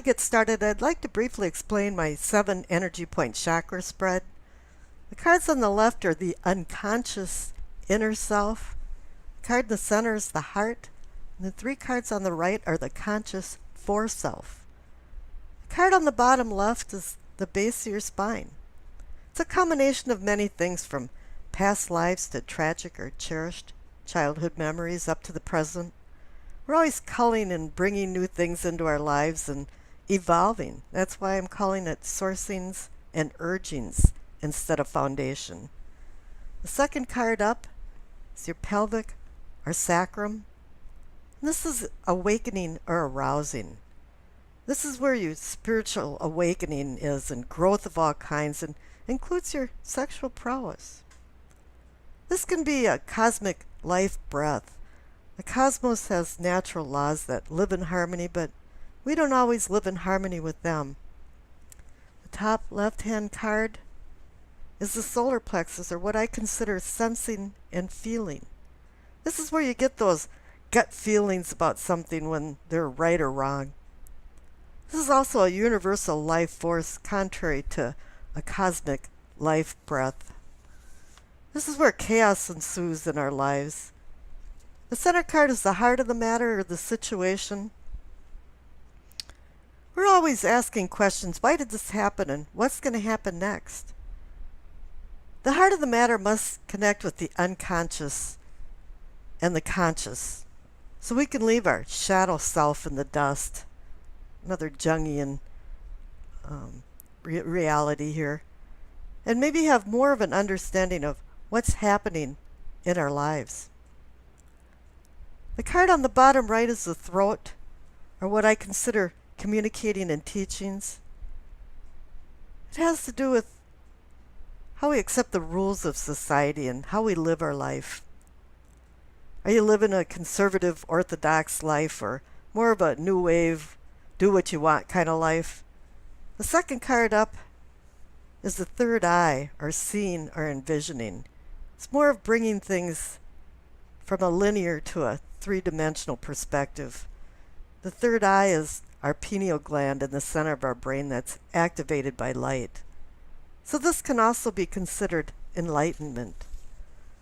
I get started, I'd like to briefly explain my 7 energy point chakra spread. The cards on the left are the unconscious inner self. The card in the center is the heart. And the 3 cards on the right are the conscious foreself. The card on the bottom left is the base of your spine. It's a combination of many things, from past lives to tragic or cherished childhood memories up to the present. We're always culling and bringing new things into our lives and evolving. That's why I'm calling it sourcings and urgings instead of foundation. The second card up is your pelvic or sacrum. And this is awakening or arousing. This is where your spiritual awakening is, and growth of all kinds, and includes your sexual prowess. This can be a cosmic life breath. The cosmos has natural laws that live in harmony, but we don't always live in harmony with them. The top left-hand card is the solar plexus, or what I consider sensing and feeling. This is where you get those gut feelings about something when they're right or wrong. This is also a universal life force, contrary to a cosmic life breath. This is where chaos ensues in our lives. The center card is the heart of the matter, or the situation. We're always asking questions. Why did this happen, and what's going to happen next? The heart of the matter must connect with the unconscious and the conscious, so we can leave our shadow self in the dust. Another Jungian reality here. And maybe have more of an understanding of what's happening in our lives. The card on the bottom right is the throat, or what I consider communicating and teachings. It has to do with how we accept the rules of society and how we live our life. Are you living a conservative, orthodox life, or more of a new wave, do what you want kind of life? The second card up is the third eye, or seeing or envisioning. It's more of bringing things from a linear to a 3-dimensional perspective. The third eye is our pineal gland in the center of our brain that's activated by light. So this can also be considered enlightenment.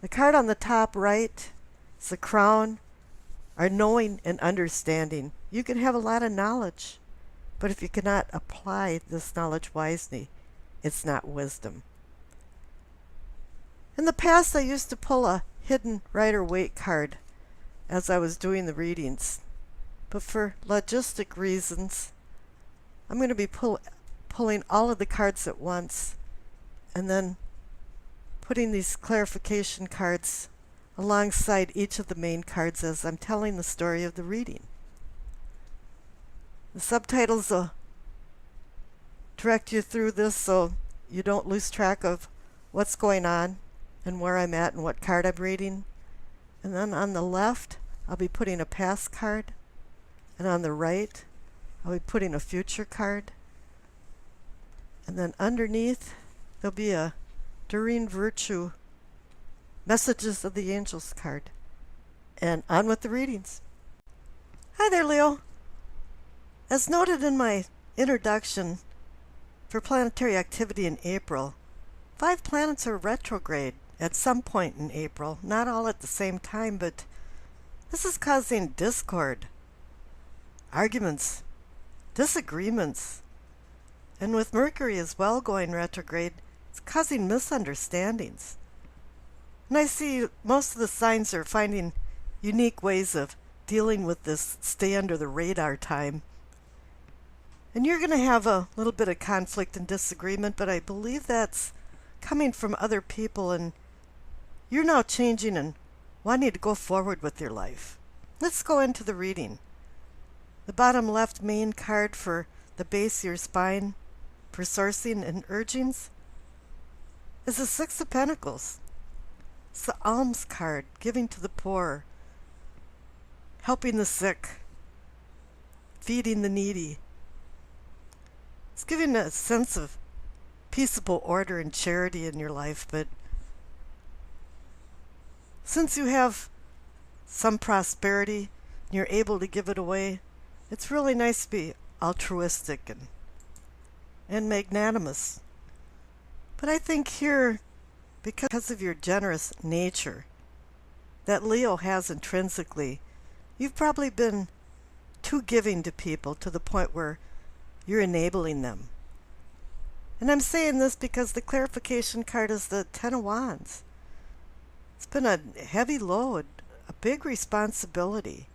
The card on the top right is the crown, our knowing and understanding. You can have a lot of knowledge, but if you cannot apply this knowledge wisely, it's not wisdom. In the past, I used to pull a hidden Rider-Waite card as I was doing the readings, but for logistic reasons, I'm going to be pulling all of the cards at once, and then putting these clarification cards alongside each of the main cards as I'm telling the story of the reading. The subtitles will direct you through this so you don't lose track of what's going on and where I'm at and what card I'm reading. And then on the left, I'll be putting a past card, and on the right, I'll be putting a future card. And then underneath, there'll be a Doreen Virtue Messages of the Angels card. And on with the readings. Hi there, Leo. As noted in my introduction for planetary activity in April, 5 planets are retrograde at some point in April, not all at the same time, but this is causing discord, arguments, disagreements, and with Mercury as well going retrograde, it's causing misunderstandings. And I see most of the signs are finding unique ways of dealing with this stay under the radar time. And you're going to have a little bit of conflict and disagreement, but I believe that's coming from other people, and you're now changing and wanting to go forward with your life. Let's go into the reading. The bottom left main card for the base of your spine for sourcing and urgings is the 6 of Pentacles. It's the alms card, giving to the poor, helping the sick, feeding the needy. It's giving a sense of peaceable order and charity in your life, but since you have some prosperity and you're able to give it away, it's really nice to be altruistic and magnanimous. But I think here, because of your generous nature that Leo has intrinsically, you've probably been too giving to people to the point where you're enabling them. And I'm saying this because the clarification card is the Ten of Wands. It's been a heavy load, a big responsibility.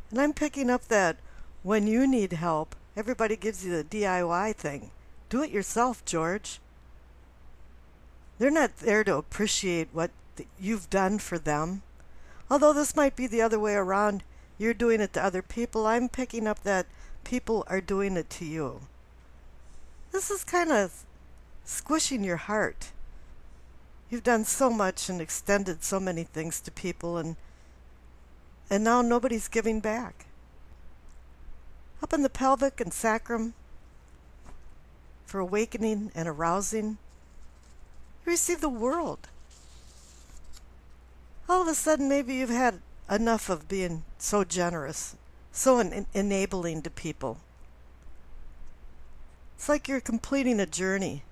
And I'm picking up that when you need help, everybody gives you the DIY thing. Do it yourself, George. They're not there to appreciate what you've done for them. Although this might be the other way around. You're doing it to other people. I'm picking up that people are doing it to you. This is kind of squishing your heart. You've done so much and extended so many things to people, and now nobody's giving back. Up in the pelvic and sacrum, for awakening and arousing, you receive the world. All of a sudden, maybe you've had enough of being so generous, so enabling to people. It's like you're completing a journey.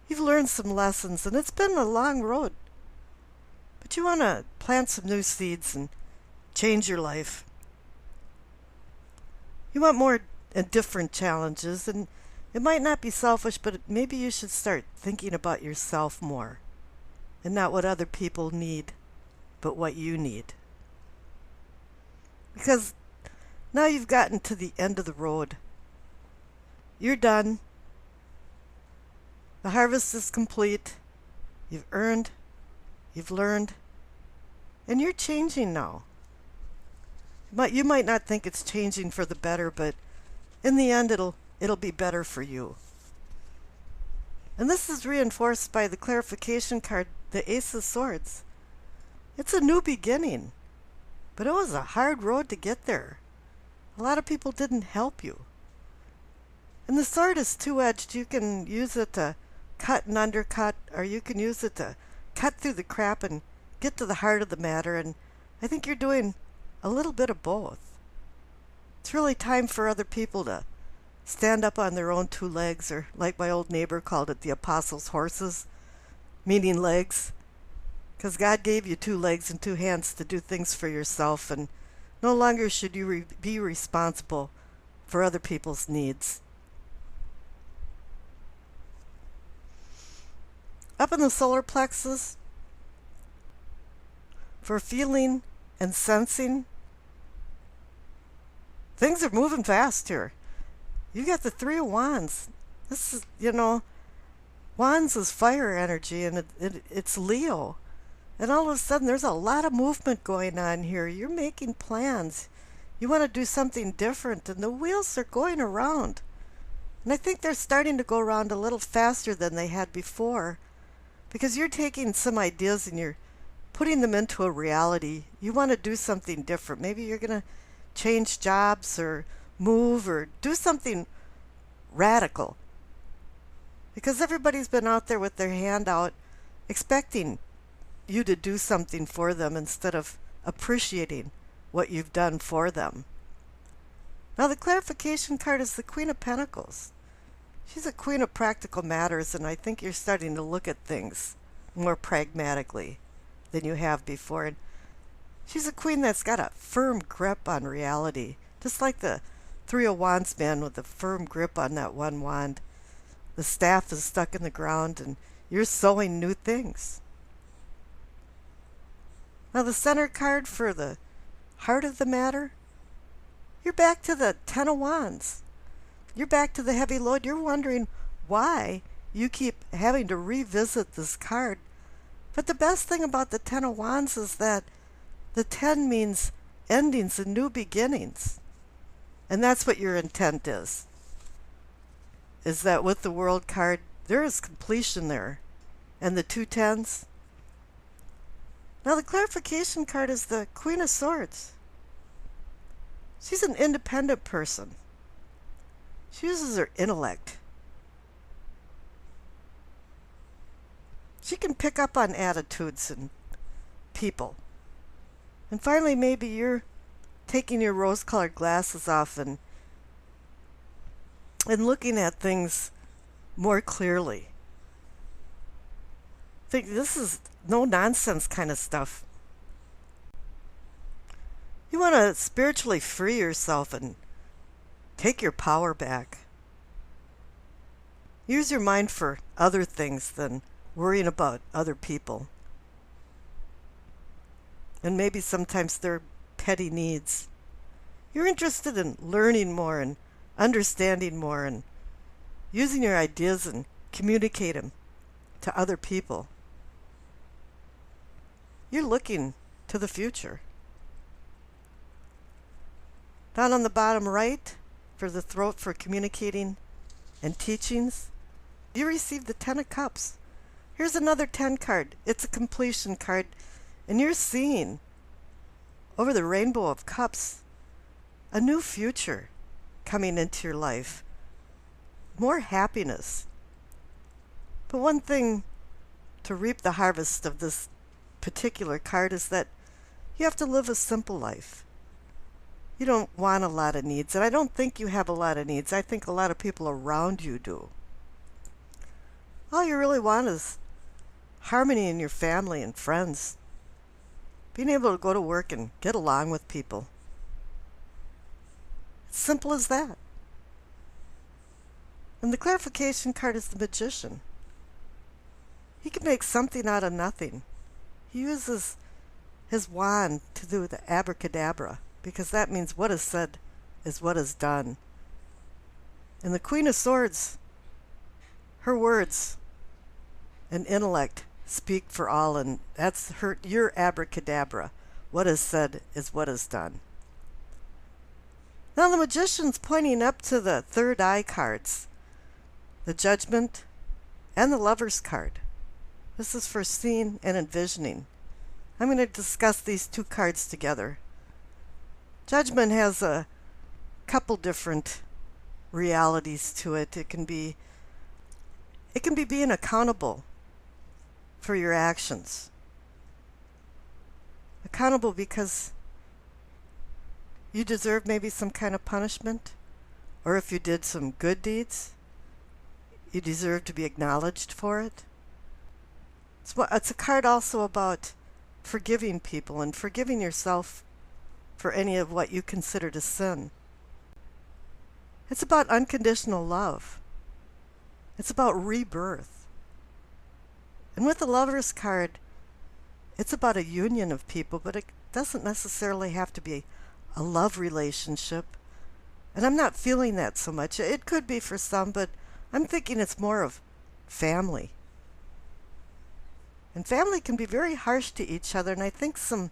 You've learned some lessons, and it's been a long road. But you want to plant some new seeds and change your life. You want more and different challenges, and it might not be selfish, but maybe you should start thinking about yourself more, and not what other people need, but what you need. Because now you've gotten to the end of the road. You're done. The harvest is complete. You've earned, you've learned, and you're changing now. But you might not think it's changing for the better, but in the end it'll be better for you. And this is reinforced by the clarification card, the Ace of Swords. It's a new beginning, but it was a hard road to get there. A lot of people didn't help you. And the sword is two-edged. You can use it to cut and undercut, or you can use it to cut through the crap and get to the heart of the matter. And I think you're doing a little bit of both. It's really time for other people to stand up on their own two legs, or like my old neighbor called it, the apostles' horses, meaning legs. Because God gave you two legs and two hands to do things for yourself, and no longer should you be responsible for other people's needs. Up in the solar plexus, for feeling and sensing, things are moving fast here. You got the Three of Wands. This is, Wands is fire energy, and it's Leo. And all of a sudden, there's a lot of movement going on here. You're making plans. You want to do something different, and the wheels are going around. And I think they're starting to go around a little faster than they had before, because you're taking some ideas and you're putting them into a reality. You want to do something different. Maybe you're going to change jobs or move or do something radical. Because everybody's been out there with their hand out expecting you to do something for them instead of appreciating what you've done for them. Now the clarification card is the Queen of Pentacles. She's a queen of practical matters, and I think you're starting to look at things more pragmatically than you have before. And she's a queen that's got a firm grip on reality, just like the Three of Wands man with a firm grip on that one wand. The staff is stuck in the ground, and you're sowing new things. Now the center card for the heart of the matter, you're back to the Ten of Wands. You're back to the heavy load. You're wondering why you keep having to revisit this card. But the best thing about the Ten of Wands is that the 10 means endings and new beginnings. And that's what your intent is that with the World card, there is completion there. And the two tens. Now the clarification card is the Queen of Swords. She's an independent person. She uses her intellect. She can pick up on attitudes and people. And finally, maybe you're taking your rose-colored glasses off and and looking at things more clearly. Think this is no nonsense kind of stuff. You want to spiritually free yourself and take your power back. Use your mind for other things than worrying about other people. And maybe sometimes they're petty needs. You're interested in learning more and understanding more and using your ideas and communicate them to other people. You're looking to the future. Down on the bottom right, for the throat for communicating and teachings, you receive the 10 of Cups. Here's another 10 card. It's a completion card, and you're seeing over the rainbow of cups a new future coming into your life. More happiness. But one thing to reap the harvest of this particular card is that you have to live a simple life. You don't want a lot of needs, and I don't think you have a lot of needs. I think a lot of people around you do. All you really want is harmony in your family and friends. Being able to go to work and get along with people. It's simple as that. And the clarification card is the Magician. He can make something out of nothing. He uses his wand to do the abracadabra, because that means what is said is what is done. And the Queen of Swords, her words and intellect speak for all, and that's your abracadabra. What is said is what is done. Now the Magician's pointing up to the third eye cards, the Judgment and the Lover's card. This is for seeing and envisioning. I'm going to discuss these two cards together. Judgment has a couple different realities to it. It can be being accountable for your actions. Accountable because you deserve maybe some kind of punishment, or if you did some good deeds, you deserve to be acknowledged for it. It's a card also about forgiving people and forgiving yourself for any of what you consider to sin. It's about unconditional love. It's about rebirth. And with the Lover's card, it's about a union of people, but it doesn't necessarily have to be a love relationship. And I'm not feeling that so much. It could be for some, but I'm thinking it's more of family. And family can be very harsh to each other, and I think some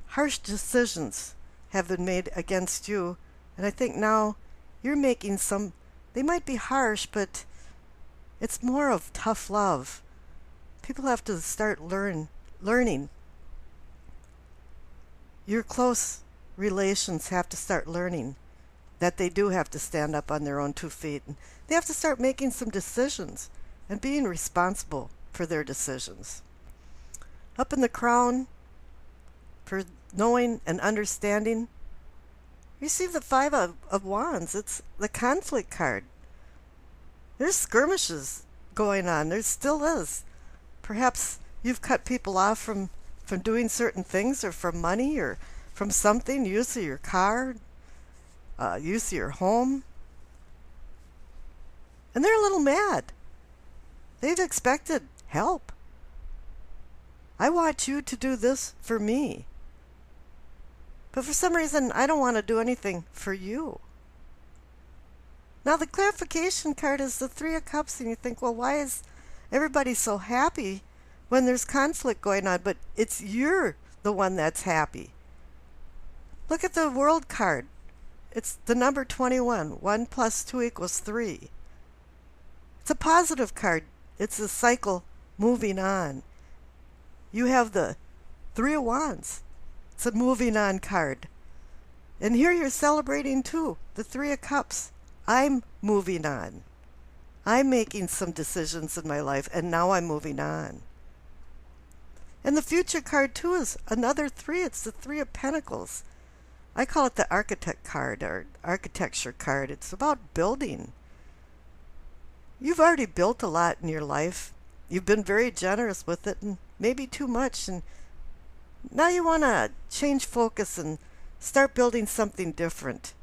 harsh decisions have been made against you, and I think now you're making some, they might be harsh, but it's more of tough love. People have to start learning. Your close relations have to start learning that they do have to stand up on their own 2 feet. And they have to start making some decisions and being responsible for their decisions. Up in the crown, for knowing and understanding, receive the 5 of Wands. It's the conflict card. There's skirmishes going on. There still is. Perhaps you've cut people off from doing certain things, or from money, or from something, use of your car, use of your home. And they're a little mad. They've expected help. I want you to do this for me. But for some reason, I don't want to do anything for you. Now the clarification card is the 3 of Cups, and you think, well, why is everybody so happy when there's conflict going on? But you're the one that's happy. Look at the World card. It's the number 21. 1 plus 2 equals 3. It's a positive card. It's a cycle moving on. You have the 3 of Wands. It's a moving on card. And here you're celebrating too, the 3 of Cups. I'm moving on. I'm making some decisions in my life, and now I'm moving on. And the future card too is another 3. It's the 3 of Pentacles. I call it the architect card or architecture card. It's about building. You've already built a lot in your life. You've been very generous with it and maybe too much. And now you want to change focus and start building something different.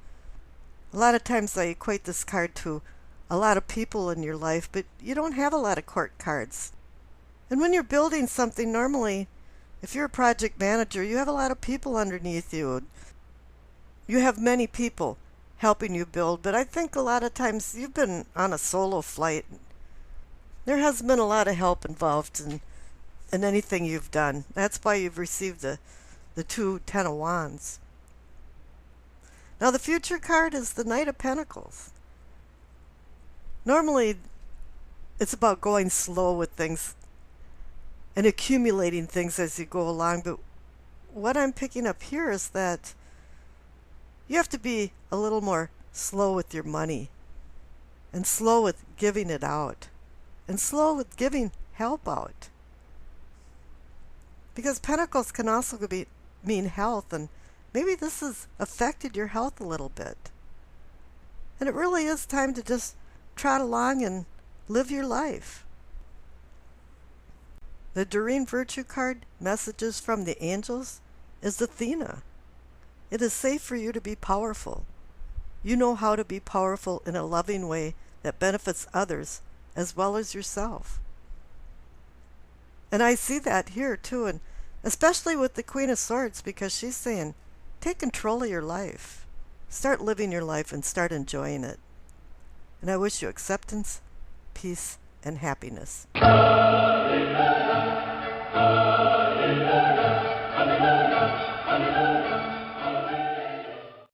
A lot of times I equate this card to a lot of people in your life, but you don't have a lot of court cards. And when you're building something, normally, if you're a project manager, you have a lot of people underneath you. You have many people helping you build, but I think a lot of times you've been on a solo flight. There hasn't been a lot of help involved in anything you've done. That's why you've received the two Ten of Wands. Now the future card is the Knight of Pentacles. Normally, it's about going slow with things and accumulating things as you go along, but what I'm picking up here is that you have to be a little more slow with your money and slow with giving it out and slow with giving help out. Because Pentacles can also mean health, and maybe this has affected your health a little bit. And it really is time to just trot along and live your life. The Doreen Virtue card, Messages from the Angels, is Athena. It is safe for you to be powerful. You know how to be powerful in a loving way that benefits others as well as yourself. And I see that here too, and especially with the Queen of Swords, because she's saying, take control of your life. Start living your life and start enjoying it. And I wish you acceptance, peace, and happiness.